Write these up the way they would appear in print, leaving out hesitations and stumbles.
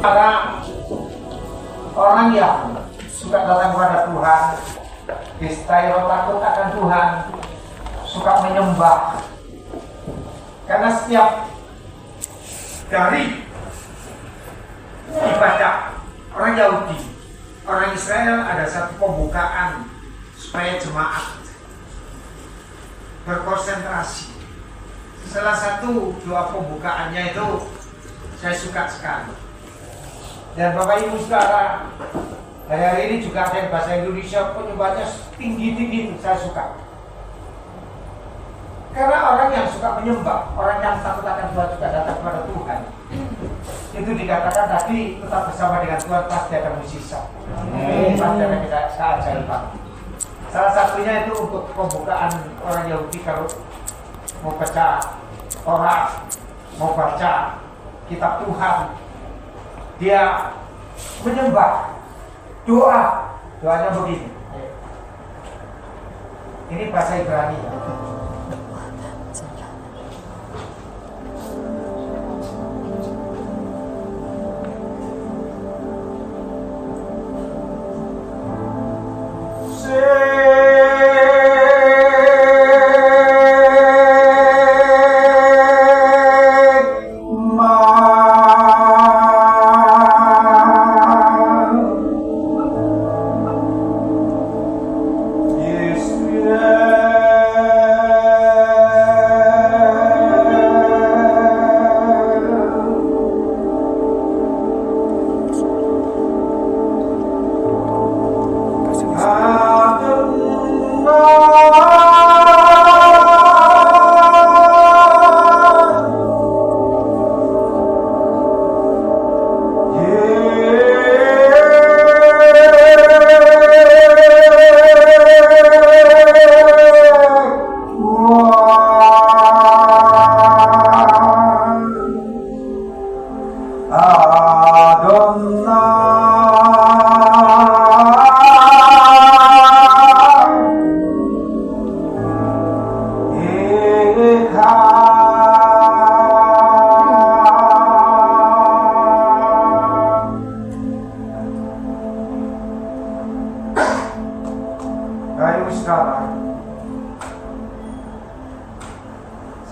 Para orang yang suka datang kepada Tuhan, disertai roh takut akan Tuhan, suka menyembah. Karena setiap dari ibadah orang Yahudi, orang Israel ada satu pembukaan supaya jemaat berkonsentrasi. Salah satu doa pembukaannya itu saya suka sekali. Dan Bapak Ibu Saudara, hari ini juga ada yang bahasa Indonesia penyembahnya tinggi-tinggi, saya suka. Karena orang yang suka menyembah, orang yang takut akan Tuhan juga datang kepada Tuhan. Itu dikatakan tadi, tetap bersama dengan Tuhan pasti akan mujizat. Pasti akan keajaiban. Salah satunya itu untuk pembukaan orang Yahudi kalau mau baca Taurat, mau baca kitab Tuhan, dia menyembah, doanya begini. Ini bahasa Ibrani.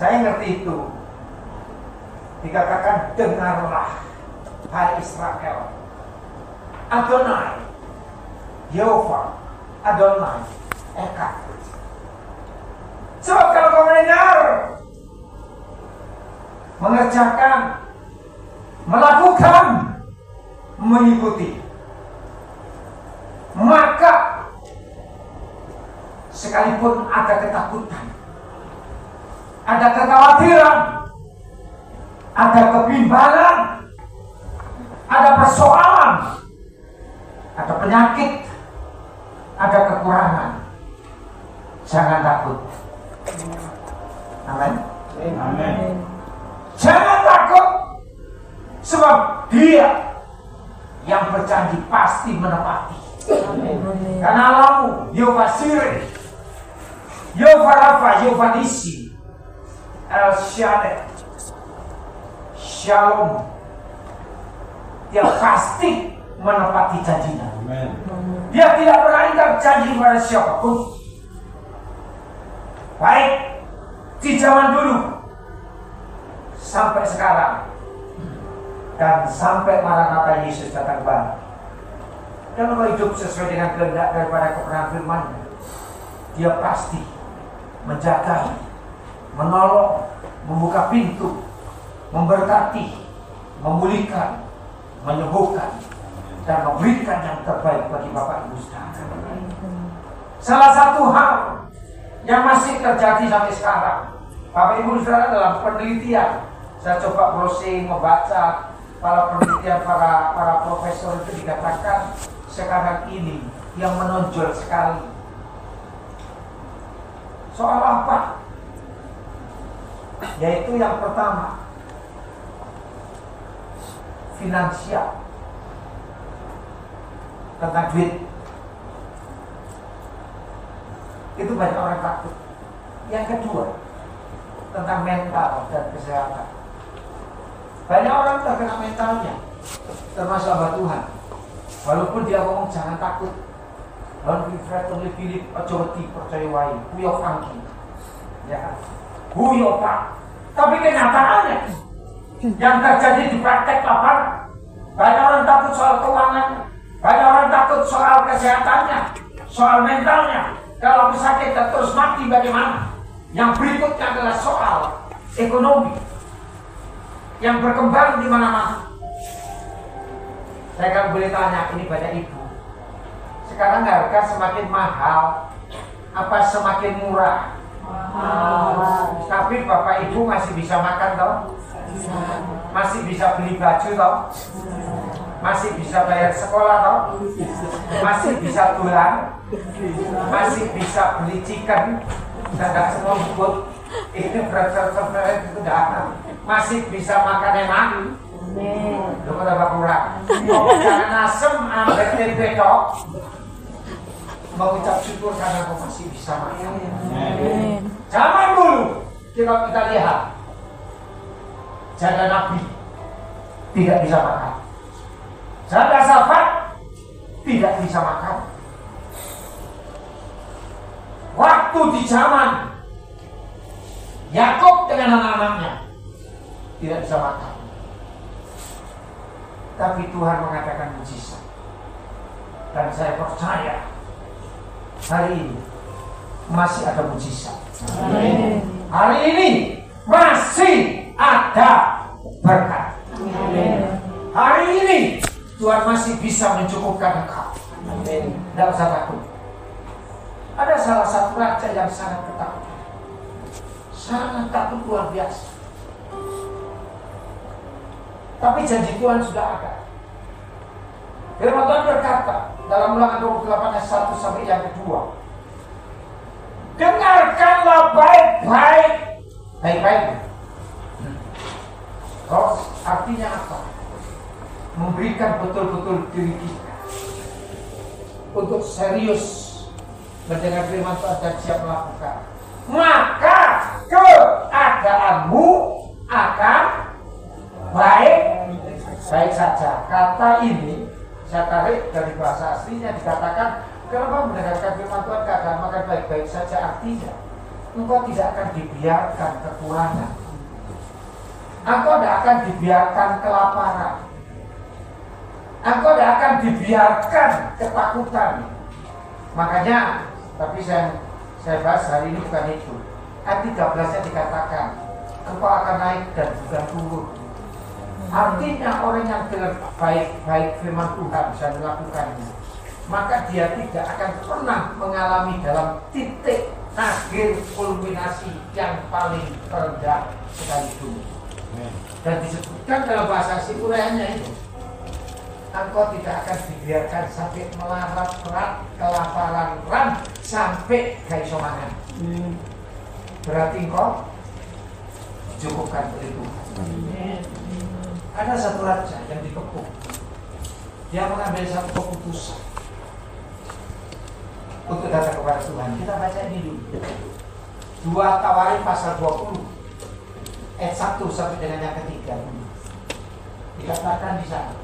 Saya ngerti itu. Dikatakan dengarlah, hai Israel, Adonai, Yehova, Adonai, Eka. Sebab kalau kau mendengar, mengerjakan, melakukan, mengikuti, maka sekalipun ada ketakutan, ada kekhawatiran, ada kebimbangan, ada persoalan, ada penyakit, ada kekurangan, jangan takut. Amin. Amin. Jangan takut, sebab Dia yang berjanji pasti menepati. Amin. Karena Allahmu, Yehova Sireh, Yehova Rafa, Yehova Nisi, El Shaddai, Shalom, Dia pasti menepati janjinya. Amin. Dia tidak pernah ingkar janji kepada siapapun. Baik di zaman dulu sampai sekarang dan sampai Maranatha Yesus datang kembali. Kalau mau hidup sesuai dengan kehendak daripada kebenaran firman-Nya, Dia pasti menjaga, menolong, membuka pintu, memberkati, memulihkan, menyembuhkan, dan memberikan yang terbaik bagi Bapak Ibu Saudara. Salah satu hal yang masih terjadi sampai sekarang, Bapak Ibu Saudara, dalam penelitian, saya coba browsing, membaca para penelitian, para profesor itu dikatakan sekarang ini yang menonjol sekali soal apa? Yaitu yang pertama, finansial, tentang duit. Itu banyak orang takut. Yang kedua, tentang mental dan kesehatan. Banyak orang terkena mentalnya. termasuk hamba Tuhan. Walaupun dia ngomong jangan takut, lawan Philip aja wedi percaya wae, kuyo pangki. Ya. Kuyo Pak. Tapi kenyataannya yang terjadi di praktek lapangan, banyak orang takut soal keuangan, banyak orang takut soal kesehatannya, soal mentalnya. Kalau sakit dan terus mati bagaimana? Yang berikutnya adalah soal ekonomi yang berkembang di mana-mana. Saya kan boleh tanya, ini banyak ibu. Sekarang harga semakin mahal, apa semakin murah? Mahal. Tapi bapak ibu masih bisa makan toh? Masih bisa beli baju toh? Masih bisa bayar sekolah toh? Masih bisa tulang? Masih bisa beli chicken? Tidak semua bubut. Ini berat-berat itu dah. Masih bisa makan enak? Lu kata Pak Lurah, jangan asem ambil tempe tok. Mengucap syukur karena kau masih bisa makan. Zaman dulu kita lihat janda Nabi tidak bisa makan, janda sahabat tidak bisa makan. Waktu di zaman Yakub dengan anak-anaknya tidak bisa makan. Tapi Tuhan mengadakan mujizat. Dan saya percaya hari ini masih ada mujizat. Amin. Hari ini masih ada berkat. Amin. Hari ini Tuhan masih bisa mencukupkan engkau. Amin. Tidak usah takut. Ada salah satu raja yang sangat ketakutan, sangat takut luar biasa. Tapi janji Tuhan sudah ada. Firman Tuhan berkata dalam Ulangan 28 ayat 1 sampai yang kedua, dengarkanlah baik-baik. Baik-baik. Terus artinya apa? Memberikan betul-betul diri kita untuk serius mendengar firman Tuhan dan siap melakukan. Maka keadaanmu akan baik saja. Kata ini saya tarik dari bahasa aslinya, dikatakan kenapa mendengarkan firman Tuhan keadaan makan baik-baik saja. Artinya engkau tidak akan dibiarkan kekurangan, engkau tidak akan dibiarkan kelaparan, engkau tidak akan dibiarkan ketakutan. Makanya, tapi saya bahas hari ini bukan itu. Ayat 13-nya dikatakan engkau akan naik dan bukan turun. Artinya orang yang dengar baik-baik firman Tuhan bisa melakukannya, maka dia tidak akan pernah mengalami dalam titik akhir kulminasi yang paling rendah sekalipun. Dan disebutkan dalam bahasa Sikureanya itu, engkau tidak akan dibiarkan sampai melarat berat, kelaparan ram sampai gak iso mangan. Berarti engkau cukupkan oleh Tuhan. Ada satu raja yang dikepung. Dia mengambil satu keputusan untuk datang kepada Tuhan. Kita baca ini dulu. 2 Tawarim pasal 20 ayat 1 sampai dengan yang ketiga. Dikatakan di sana.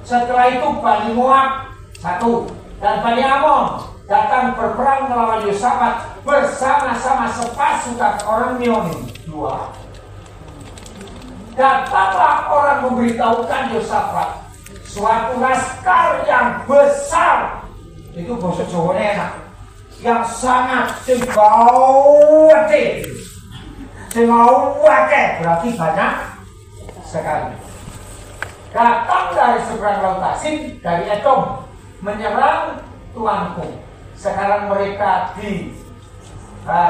Setelah itu Bani Moab 1 dan Bani Amon datang berperang melawan Yosafat bersama-sama sepasukan orang Meuni 2. Datanglah orang memberitahukan Yosafat suatu laskar yang besar. Itu bahasa Jawa enak. Yang sangat gede, berarti banyak sekali. Datang dari seberang laut Asin, dari Edom, menyerang tuanku. Sekarang mereka di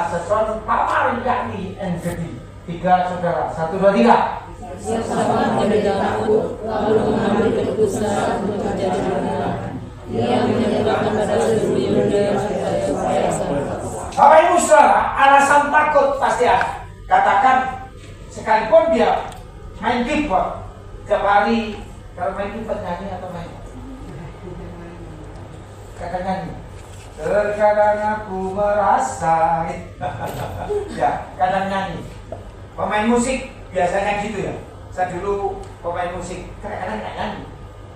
Seson Tamar yakni En-Gedi. 3 saudara, 1, 2, 3. Yosafat tidak takut, lalu mengambil keputusan untuk menjadi menang. Ia menyerahkan pada seluruh Yehuda supaya Bapak Ibu saudara, alasan takut pasti ada. Katakan, sekalipun dia main keyboard tiap hari, kalau main keyboard nyanyi atau main? Kata nyanyi. Terkadang aku merasa, ya, kadang nyanyi. Pemain musik biasanya gitu ya. Saya dulu pemain musik, kadang-kadang nggak nyanyi.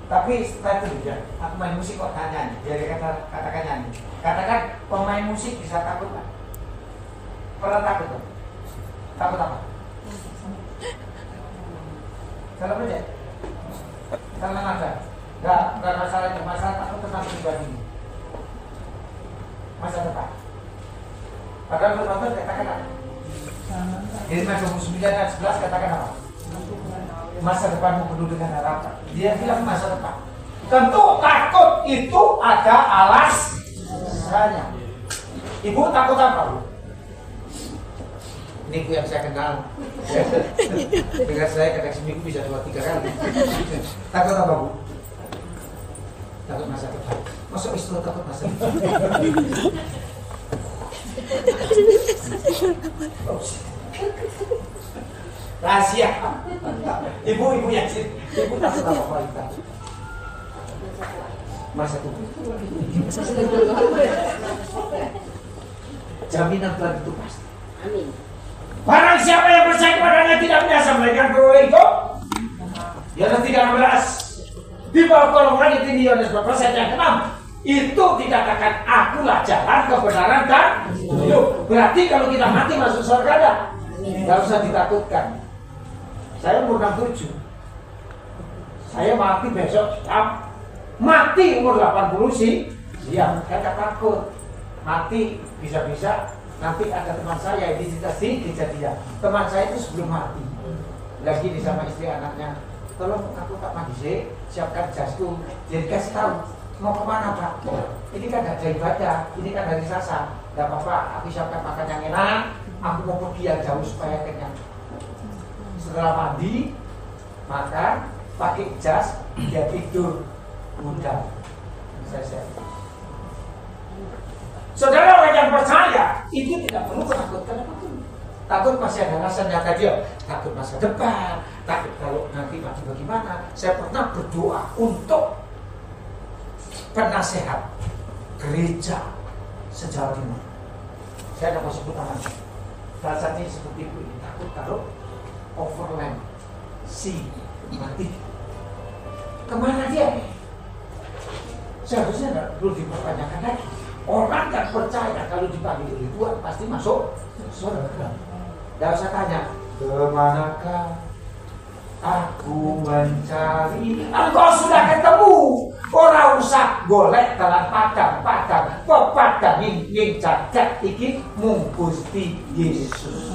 Tapi setelah itu juga, aku main musik kok nggak nyanyi. Jadi katakan nyanyi. Katakan pemain musik bisa takut kan? Pernah takut kan? Takut apa? Kalau beda, kalau ada, nggak masalah itu, masalah takut tentang pribadi, masa depan. Padahal menonton katakan apa? Jadi Mazmur 9 ayat 11 katakan apa? Masa depanmu penuh dengan harapan. Dia bilang masa depan. Tentu takut itu ada alasannya. Ibu takut apa, Bu? Ini Bu yang saya kenal. Dengan saya kadang seminggu bisa 2-3 kali. Takut apa, Bu? Takut masa depan. Masa istri takut masa depan? Rahasia. Ibu yang sih. Ibu takut apa wanita? Masa depan. Jaminan Tuhan itu pasti. Amin. Barang siapa yang percaya kepadanya tidak binasa melainkan beroleh itu. Yohanes 3:16. Di bawah kolom langit ini Yohanes berpesan yang ke-6. Itu dikatakan akulah jalan kebenaran dan hidup. Berarti kalau kita mati masuk surga ada. Tidak usah ditakutkan. Saya umur 67. Saya mati besok siap. Mati umur 80 sih. Siap. Saya tak takut. Mati bisa-bisa nanti ada teman saya di kejadian. Teman saya itu sebelum mati lagi di sama istri anaknya. Tolong aku tak mandi sih, siapkan jasku. Jadi kasih tahu mau kemana Pak? Ini kan ada ibadah, ini kan hari Selasa. Gak apa-apa, aku siapkan makan yang enak. Aku mau pergi yang jauh supaya kenyang. Setelah mandi, makan, pakai jas, dia tidur. Udah, selesai. Saudara orang yang percaya itu tidak perlu menakutkan apapun. Takut masih ada alasan yang tadi, takut masa depan, takut kalau nanti mati bagaimana. Saya pernah berdoa untuk penasehat gereja se-Jawa Timur. Saya tidak mau sebut namanya. Salah satunya seperti itu, takut kalau overland si mati. Kemana dia? Seharusnya tidak perlu dipertanyakan lagi. Orang yang percaya kalau dipanggil oleh Tuhan pasti masuk surga. Tidak usah tanya, kemanakah aku mencari? Engkau sudah ketemu. Orang usah golek dalam padang pepadang ing jagat iki mung Gusti Yesus.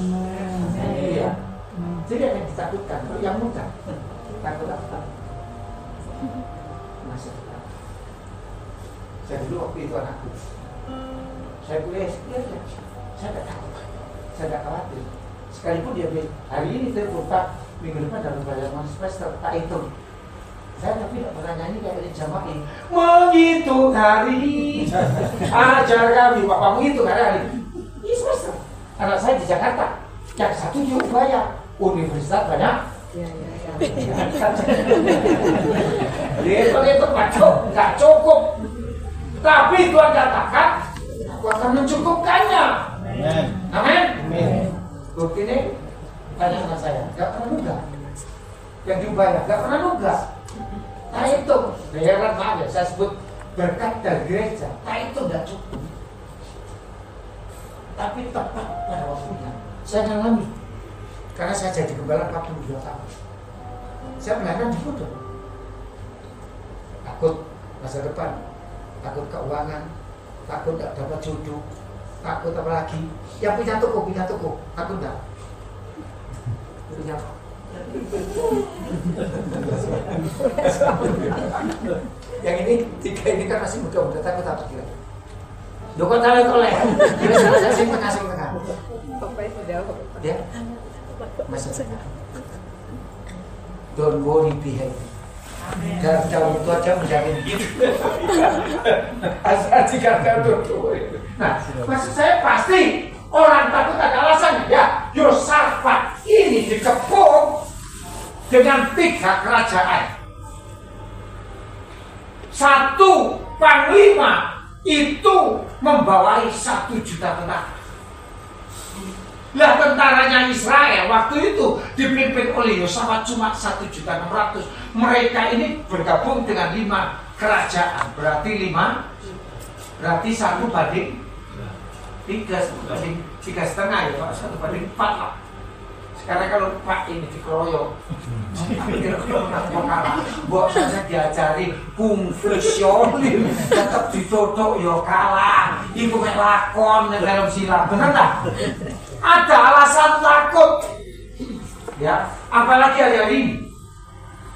Iya. Jadi yang ditakutkan, yang mudah. Takut apa? Masa depan. Saya dulu waktu itu anakku. Saya kuliah, saya tidak takut, saya tidak khawatir. Sekalipun dia bilang, hari ini telepon Pak, minggu depan dalam bayar semester, tak hitung. Saya tapi tidak pernah nyanyi kayak di jamaah. Menghitung hari, ajar kami, Bapak menghitung hari. Ini semester. Anak saya di Jakarta, yang satu di Ubaya, universitas banyak. Itu nggak cukup. Tapi Tuhan katakan, aku akan mencukupkannya. Amin. Bukti ini banyak anak saya, gak pernah nunggak. Yang dibayar, gak pernah nunggak. Nah itu, bayaran maaf ya, saya sebut berkat dari gereja. Nah itu gak cukup. Tapi tepat pada waktunya, saya ngalami. Karena saya jadi gembala 42 tahun. Saya pelayanan di Kudu. Takut masa depan, takut keuangan, takut gak dapat jodoh, takut apa lagi? Yang punya toko, takut gak? Punya apa? Yang ini, tiga ini kan masih muda-muda, takut apa kira? Dukun toleh. Saya sing tengah. Sampai sudah. Ya, masa depan. Don't worry, be happy. Dan jauh itu aja menjamin hidup. Asal jika nah, maksud saya pasti orang takut ada alasannya ya. Yosafat ini dikepung dengan 3 kerajaan. 1 panglima itu membawai 1 juta tentara. Lah tentaranya Israel waktu itu dipimpin oleh Yosafat cuma 1.600.000. Mereka ini bergabung dengan 5 kerajaan. Berarti 1 banding 3,5 ya Pak, 1 banding 4 lah. Sekarang kalau Pak ini dikeroyok, mau kalah. Buat saya diajari fungsional, tetap ditutup yo kalah. Ibu melakon dalam silat, benar tak? Ada alasan takut, ya. Apalagi hari ini,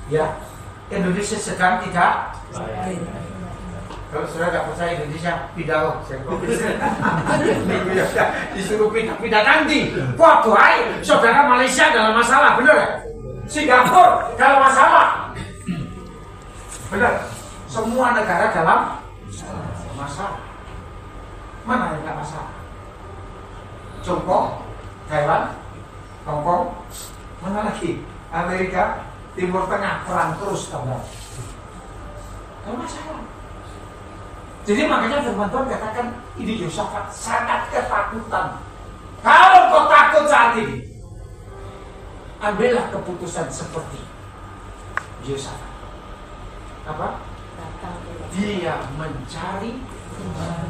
ya. Indonesia sedang tidak. Kalau sudah tidak percaya Indonesia, pindah. Disuruh pindah nanti. Waduh, saudara Malaysia dalam masalah, benar? Singapura dalam masalah, benar? Semua negara dalam masalah. Mana yang tidak masalah? Contoh, Thailand, Hongkong, mana lagi? Amerika, Timur Tengah, perang terus tambah. Tidak masalah. Jadi makanya firman Tuhan katakan ini Yosafat sangat ketakutan. Kalau kau takut saat ini, ambillah keputusan seperti Yosafat. Apa? Dia mencari Tuhan.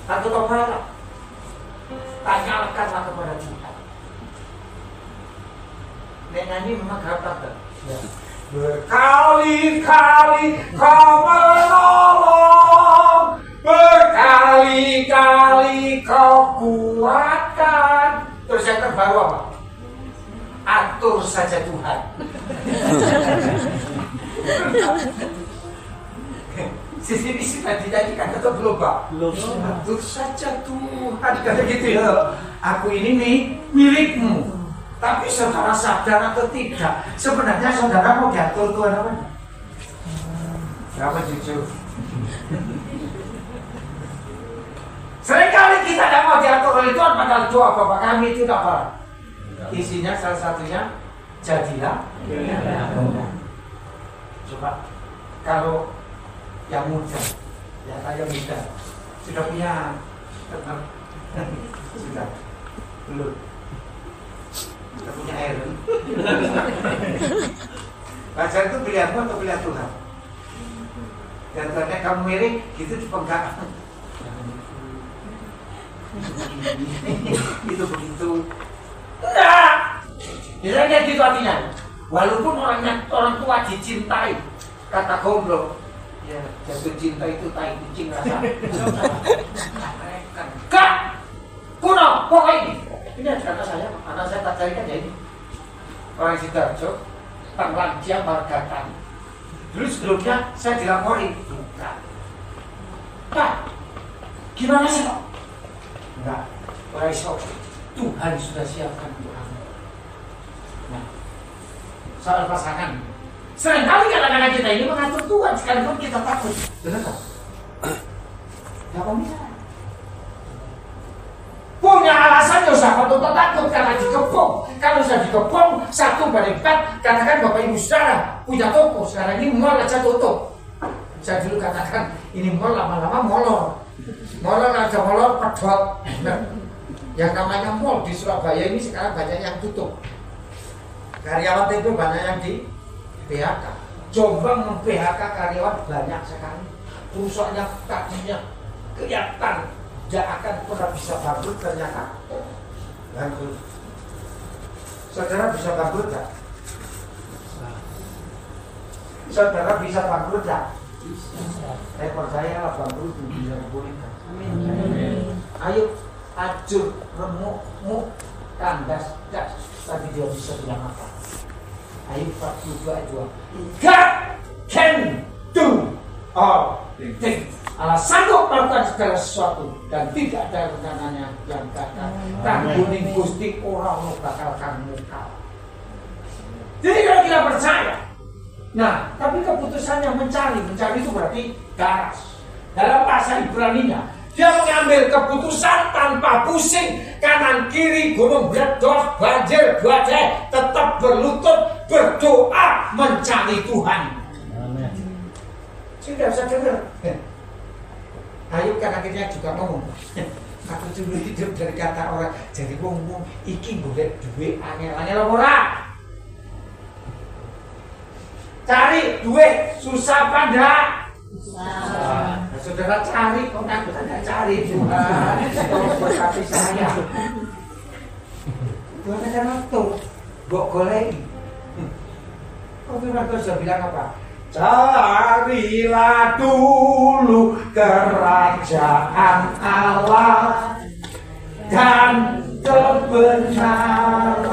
Takut apa? Tanyakanlah kepada Tuhan. Nyanyi memang kerap ya. Berkali-kali kau menolong, berkali-kali kau kuatkan. Terus yang terbaru apa? Atur saja Tuhan. Sisi ini sudah dijadikan atau belum Pak? Belum. Atur saja Tuhan. Kata gitu ya. Aku ini nih milikmu. Tapi saudara sadar atau tidak, sebenarnya saudara mau diatur Tuhan apa? Berapa jujur? Seringkali kita tidak mau diatur oleh Tuhan, padahal doa Bapak kami itu apa? Isinya salah satunya jadilah. Coba kalau yang muda, ya saya muda, sudah punya sudah belum? Kita punya air. Pacar itu pilihanmu atau pilihan Tuhan? Dan ternyata kamu mirip, gitu dipenggal. Itu begitu. Enggak. Biasanya gitu artinya. Walaupun orang tua dicintai, kata gomblo, ya jatuh cinta itu tai kucing rasa. Enggak. Kuno, pokoknya ini. Ini anak saya tak carikan ya ini. Orang Sidoarjo, Panglantia Margatan. Dulu sebelumnya saya dilapori, bukan. Pak, gimana sih Pak? Enggak, orang iso. Tuhan sudah siapkan Tuhan. Nah, soal pasangan. Seringkali kadang-kadang kita ini mengatur Tuhan, sekalipun kita takut. Benar tak? Gak bisa. Punya alasan Yosafat untuk takut karena dikepung. Kalau sudah dikepung 1/4, katakan Bapak Ibu Saudara punya toko, sekarang ini mall aja tutup. Saya dulu katakan ini mall lama-lama molor. Molor aja molor pedot. Yang namanya mall di Surabaya ini sekarang banyak yang tutup. Karyawan itu banyak yang di PHK. Jombang mem-PHK karyawan banyak sekali. Perusahaannya tadinya kelihatan tidak akan pernah bisa bangkrut, ternyata bangkrut. Saudara bisa bangkrut tak? Saudara bisa bangkrut tak? Saya percaya bangkrut bisa dipulihkan. Ayo ajur, remuk, kandas, das. Tapi dia bisa bilang apa? Ayub 42:2. God can do all things. Allah sanggup melakukan segala sesuatu dan tidak ada rencananya yang gagal. Tangguning Gusti orang bakal kamu kalah. Jadi kalau kita percaya, nah tapi keputusannya mencari itu berarti garas. Dalam bahasa Ibraninya, dia mengambil keputusan tanpa pusing kanan kiri, gunung bledok, banjir, badai, tetap berlutut berdoa mencari Tuhan. Amin. Sudah bisa dengar. Ayub kan akhirnya juga ngomong, Aku dulu hidup dari kata orang. Jadi wong-wong iki golek duit angel-angel ora. Cari duit susah apa enggak? Susah. Nah, saudara cari, kok aku tidak cari juga. Kalau berkati saya. Tuhan akan waktu. Bok golek. Kok firman Tuhan sudah bilang apa? Carilah dulu kerajaan Allah dan kebenaran